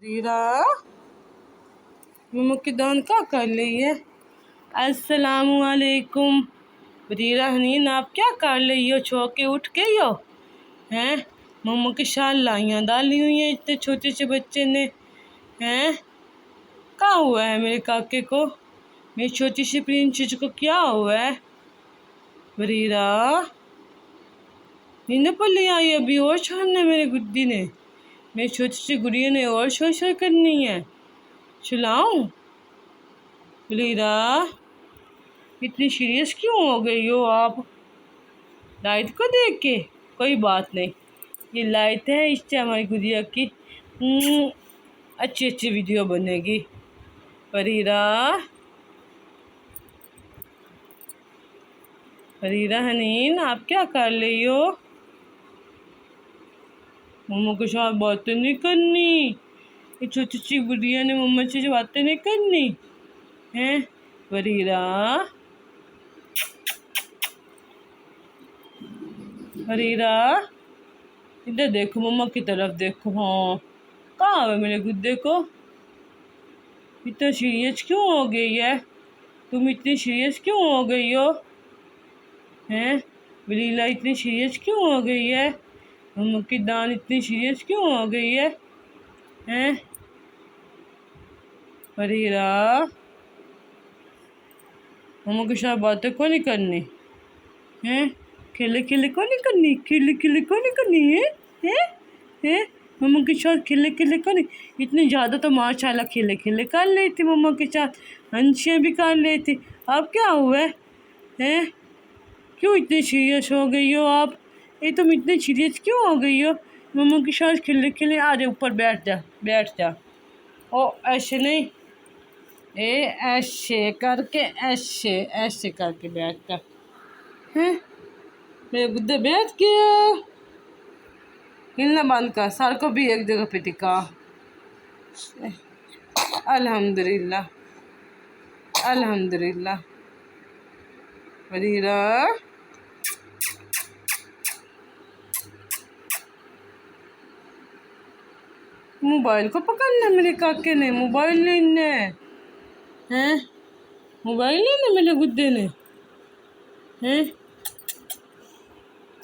रीरा मम्मा की दान का कर रही है। अस्सलामुअलैकुम। रीरा हनीन आप क्या कर रही हो? छो के उठ गई हो हैं? मम्मा की शाल लाइयाँ डाली हुई हैं इतने छोटे से बच्चे ने। हैं क्या हुआ है मेरे काके को? मेरी छोटी सी प्रिंसेस को क्या हुआ है? रीरा नींद पर ले आई अभी और छोड़ना मेरे गुड्डी ने। मेरी छोटी सी गुड़िया ने और शोर शोर करनी है। चलाऊं? रीरा इतनी सीरियस क्यों हो गई हो आप लाइट को देख के? कोई बात नहीं, ये लाइट है, इससे हमारी गुड़िया की अच्छी अच्छी वीडियो बनेगी। रीरा रीरा हनीन आप क्या कर रही हो? मम्मा के साथ बातें नहीं करनी। ये छोटी सी गुड़िया ने मम्मा से बातें नहीं करनी हैं। रीरा रीरा इधर देखो, मम्मा की तरफ देखो। हाँ कहाँ है मेरे गुड्डे को? इतना सीरियस क्यों हो गई है? तुम इतनी सीरियस क्यों हो गई हो हैं? रीला इतनी सीरियस क्यों हो गई है? मम्मा की दान इतनी सीरियस क्यों हो गई है हैं? रीरा मम्मा के साथ बातें क्यों नहीं करनी हैं? खेले खेले क्यों नहीं करनी? खेले खेले क्यों नहीं करनी है? हैं हैं? मम्मा के साथ खेले खेले क्यों नहीं? इतनी ज़्यादा तो माशाल्लाह खेले खेले कर लेती मम्मा के साथ, हंसियाँ भी कर लेती। अब क्या हुआ है? क्यों इतनी सीरियस हो गई हो आप? ये तुम इतनी सीरियस क्यों हो गई हो? मम्मा के साथ खेले खेले आ जा, ऊपर बैठ जा, बैठ जा। ओ ऐसे नहीं, ऐसे करके, ऐसे ऐसे करके बैठ जा। हैं मेरे गुड्डे बैठ गया। हिलना बंद कर, सर को भी एक जगह पे टिका। अल्हम्दुलिल्लाह अल्हम्दुलिल्लाह। रीरा मोबाइल को पकड़ना मेरे काके ने, मोबाइल लेना है। मोबाइल लेना मेरे गुड्डे ने हैं?